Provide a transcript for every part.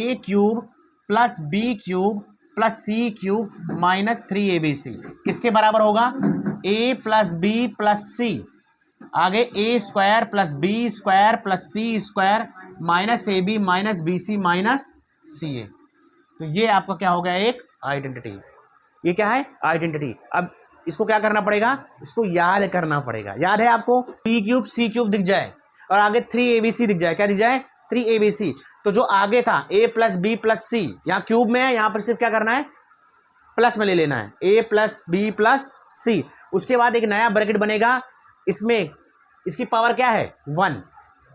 ए cube plus B cube plus C cube minus 3abc किसके बराबर होगा? A plus B plus C, आगे A square plus B square plus C square minus A B minus B C minus C A. तो ये आपका क्या हो गया? एक आइडेंटिटी। ये क्या है? आइडेंटिटी। अब इसको क्या करना पड़ेगा? इसको याद करना पड़ेगा। याद है आपको? पी क्यूब सी क्यूब दिख जाए और आगे 3abc दिख जाए। क्या दिख जाए? 3abc। तो जो आगे था a प्लस बी प्लस सी, यहाँ क्यूब में है, यहाँ पर सिर्फ क्या करना है? प्लस में ले लेना है, a plus B plus C. उसके बाद एक नया ब्रैकेट बनेगा, इसमें इसकी पावर क्या है? 1।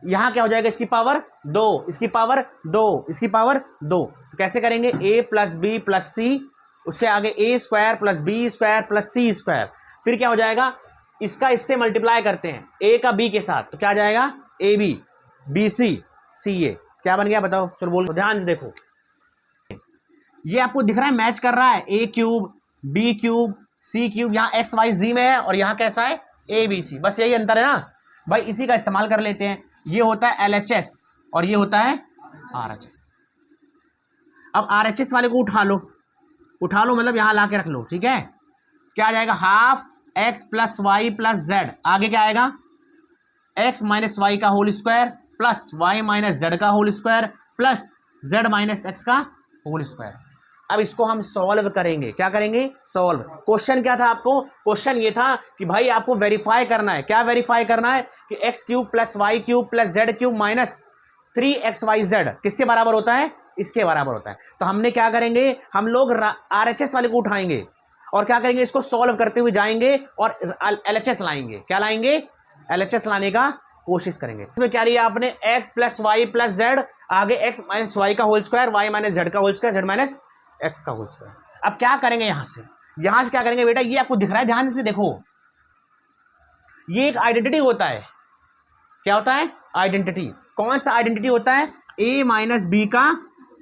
यहाँ क्या हो जाएगा? इसकी पावर 2, इसकी पावर 2, इसकी पावर 2। तो कैसे करेंगे? a plus B plus C, उसके आगे A square plus B square plus C square. फिर क्या हो जाएगा? इसका इससे मल्टीप्लाई करते हैं ए का बी के साथ, तो क्या आ जाएगा? ए बी बी सी सी ए। क्या बन गया बताओ? चलो बोलो, ध्यान से देखो। ये आपको दिख रहा है मैच कर रहा है, A cube B cube C cube, यहाँ एक्स वाई जी में है और यहाँ कैसा है? A B C. बस यही अंतर है ना भाई, इसी का इस्तेमाल कर लेते हैं। ये होता है LHS और ये होता है RHS। अब RHS वाले को उठा लो, उठा लो मतलब यहाँ ला के रख लो, ठीक है? क्या आ जाएगा? Half X plus Y plus Z, आगे क्या आएगा? एक्स माइनस वाई का whole square plus Y minus Z का whole square plus Z minus X का होल स्क्वायर। अब इसको हम सॉल्व करेंगे। क्या करेंगे? सॉल्व। क्वेश्चन क्या था आपको? क्वेश्चन ये था कि भाई आपको वेरीफाई करना है। क्या वेरीफाई करना है? कि X cube plus Y cube plus Z cube minus 3xyz किसके बराबर होता है? इसके बराबर होता है। तो हमने क्या करेंगे? हम लोग RHS वाले को उठाएंगे और क्या करेंगे? इसको सॉल्व करते हुए जाएंगे और LHS लाएंगे। क्या लाएंगे? LHS लाने का कोशिश करेंगे। इसमें क्या लिया आपने? x plus Y plus Z, आगे x माइनस वाई का whole square, Y minus Z का whole square, Z minus X का होल स्क्वायर। अब क्या करेंगे? यहां से क्या करेंगे बेटा? ये आपको दिख रहा है, ध्यान से देखो। ये एक आइडेंटिटी होता है। क्या होता है? आइडेंटिटी। कौन सा आइडेंटिटी होता है? a माइनस बी का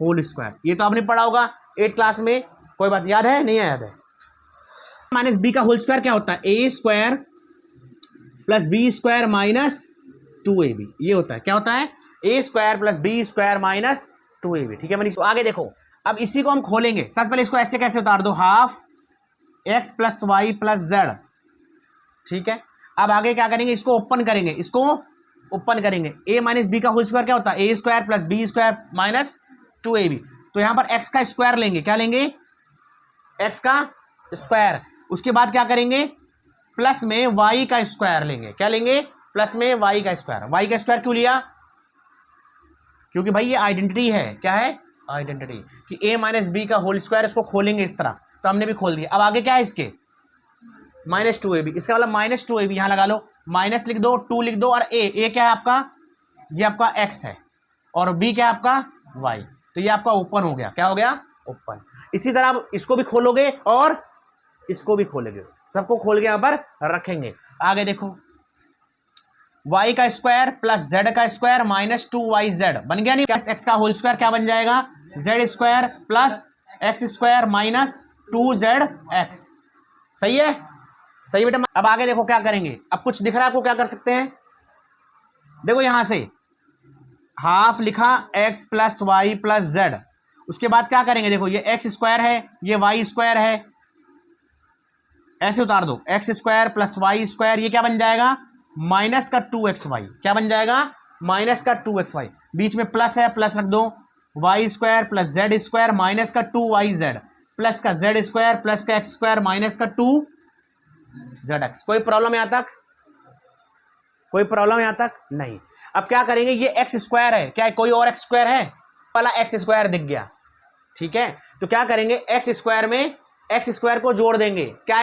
होल स्क्वायर। ये तो आपने पढ़ा होगा 8th क्लास में। कोई बात याद है? नहीं याद है? माइनस बी का होल स्क्वायर क्या होता है? A square plus B square minus 2ab। ये होता है। क्या होता है? A square plus B square minus 2ab। ठीक है मनीष? आगे देखो, अब इसी को हम खोलेंगे। सबसे पहले इसको ऐसे कैसे उतार दो? Half X plus Y plus Z. ठीक है, अब आगे क्या करेंगे? इसको ओपन करेंगे, इसको ओपन करेंगे। ए माइनस बी का होल स्क्वायर क्या होता है? A square plus B square minus 2ab। तो यहां पर एक्स का स्क्वायर लेंगे। क्या लेंगे? एक्स का स्क्वायर। उसके बाद क्या करेंगे? प्लस में वाई का स्क्वायर लेंगे। क्या लेंगे? प्लस में वाई का स्क्वायर। वाई का स्क्वायर क्यों लिया? क्योंकि भाई ये आइडेंटिटी है। क्या है? आइडेंटिटी। कि ए माइनस बी का होल स्क्वायर, इसको खोलेंगे इस तरह, तो हमने भी खोल दिया। अब आगे क्या है इसके? Minus 2ab। इसका मतलब माइनस 2ab यहां लगा लो, माइनस लिख दो, 2 लिख दो, और ए क्या है आपका? ये आपका एक्स है, और बी क्या है आपका? वाई। तो ये आपका ओपन हो गया। क्या हो गया? ओपन। इसी तरह आप इसको भी खोलोगे और इसको भी खोलोगे, सबको खोल के यहां पर रखेंगे। आगे देखो, y का स्क्वायर प्लस z का स्क्वायर माइनस 2yz बन गया नहीं? प्लस x का होल स्क्वायर क्या बन जाएगा? z square plus x square minus 2zx। सही है? सही बेटा। अब आगे देखो क्या करेंगे। अब कुछ दिख रहा है आपको? क्या कर सकते हैं? देखो यहां से हाफ लिखा x plus Y plus Z. उसके बाद क्या करेंगे? देखो ये एक्स स्क्वायर है, ये वाई स्क्वायर है, ऐसे उतार दो। X square plus Y square, ये क्या बन जाएगा? माइनस का 2xy। क्या बन जाएगा? माइनस का 2xy। बीच में प्लस है, प्लस रख दो। Y square plus Z square minus का 2yz प्लस का जेड स्क्वायर प्लस का एक्स स्क्वायर माइनस का 2zx। कोई प्रॉब्लम यहां तक? कोई प्रॉब्लम यहां तक? नहीं। अब क्या करेंगे? ये एक्स स्क्वायर है, क्या कोई और एक्स स्क्वायर है? वाला एक्स स्क्वायर दिख गया। ठीक है, तो क्या करेंगे? एक्स स्क्वायर में एक्स स्क्वायर को जोड़ देंगे। क्या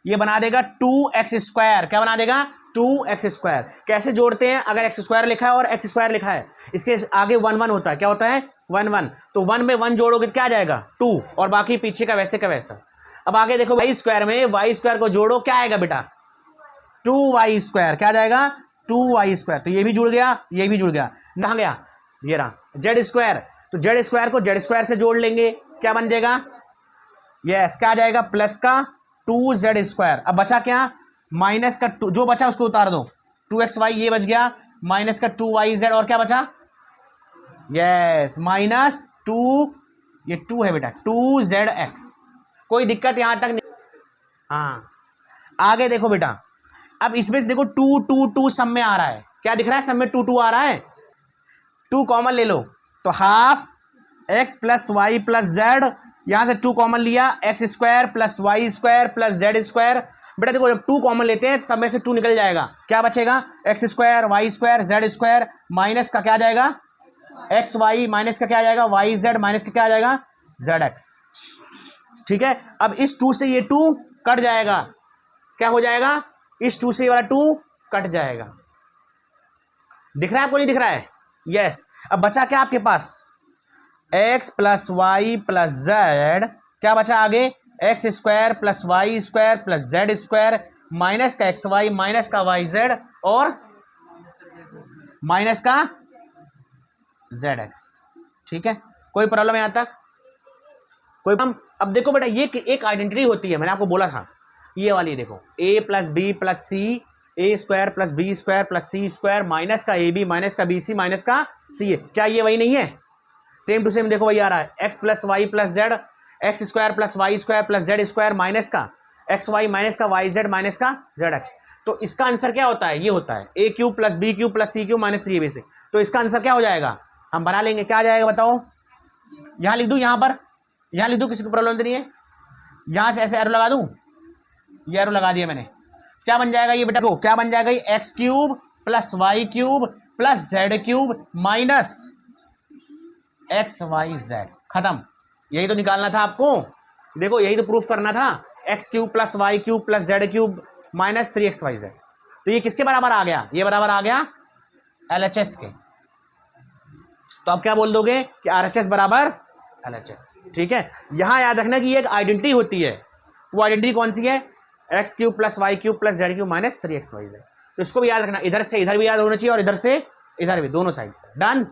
ये बना देगा 2x स्क्वायर। क्या बना देगा? 2x square. कैसे जोड़ते हैं? अगर एक्स स्क्वायर लिखा है और एक्स स्क्वायर लिखा है, इसके आगे 1 1 होता है। क्या होता है? 1 1। तो 1 में 1 जोड़ोगे तो क्या आ जाएगा? 2, और बाकी पीछे का वैसे का वैसा। अब आगे देखो, वाई स्क्वायर में वाई स्क्वायर को जोड़ो, क्या आएगा बेटा? 2y square. क्या जाएगा? 2y square. तो ये भी जुड़ गया, ये भी जुड़ गया। कहां गया? ये रहा जेड स्क्वायर। तो जेड स्क्वायर को जेड स्क्वायर से जोड़ लेंगे, क्या बन जाएगा? यस, क्या आ जाएगा? प्लस का 2z स्क्वायर। अब बचा क्या? माइनस का 2, जो बचा उसको उतार दो। 2xy ये बच गया, माइनस का 2yz, और क्या बचा? यस -2, ये 2 है बेटा, 2zx। कोई दिक्कत यहां तक नहीं। हाँ आगे देखो बेटा, अब इसमें से देखो 2 2 2 सब में आ रहा है, क्या दिख रहा है सब में 2 2 आ रहा है, 2 कॉमन ले लो तो half x plus Y plus Z, यहां से 2 कॉमन लिया, X square plus Y square plus Z square. बेटा देखो जब 2 कॉमन लेते हैं सब में से 2 निकल जाएगा, क्या बचेगा, X square Y square Z square, minus का क्या आ जाएगा एक्स वाई, माइनस का क्या आ जाएगा वाई जेड, माइनस का क्या आ जाएगा जेड एक्स। ठीक है, अब इस 2 से ये 2 कट जाएगा, क्या हो जाएगा, इस 2 से ये वाला 2 कट जाएगा। दिख रहा है आपको, नहीं दिख रहा है, यस। अब बचा क्या आपके पास, X plus Y plus Z, क्या बचा आगे, X square plus Y square plus Z square, minus का एक्स वाई माइनस का वाई जेड और माइनस का जेड एक्स। ठीक है, कोई प्रॉब्लम यहां तक, कोई। अब देखो बेटा ये एक आइडेंटिटी होती है, मैंने आपको बोला था ये वाली, देखो a plus B plus C, A square plus B square plus C square, minus का ए बी माइनस का बी सी माइनस का सी ए, क्या ये वही नहीं है, सेम टू सेम देखो वही आ रहा है, X plus Y plus Z, X square plus Y square plus Z square minus का एक्स वाई माइनस का वाई जेड माइनस का जेड एक्स। तो इसका आंसर क्या होता है, ये होता है A cube plus B cube plus C cube minus 3ab से। तो इसका आंसर क्या हो जाएगा, हम बना लेंगे, क्या आ जाएगा बताओ, यहां लिख दूं, यहां पर यहां लिख दूं, किसी को प्रॉब्लम तो नहीं है, यहां से ऐसे एरो लगा दूं, ये एरो लगा दिया मैंने, क्या बन जाएगा ये बेटा, को क्या बन जाएगा, ये X cube plus Y cube plus Z cube minus X Y Z, खत्म। यही तो निकालना था आपको, देखो यही तो प्रूफ करना था, X cube plus Y cube plus Z cube minus 3xyz। तो ये किसके बराबर आ गया, ये बराबर आ गया LHS के। तो आप क्या बोल दोगे कि RHS बराबर LHS। ठीक है, यहां याद रखना कि ये एक आइडेंटिटी होती है, वो आइडेंटिटी कौन सी है, X cube plus Y cube plus Z cube minus 3xyz। तो इसको भी याद रखना, इधर से इधर भी याद होना चाहिए और इधर से इधर भी, दोनों साइड से। डन।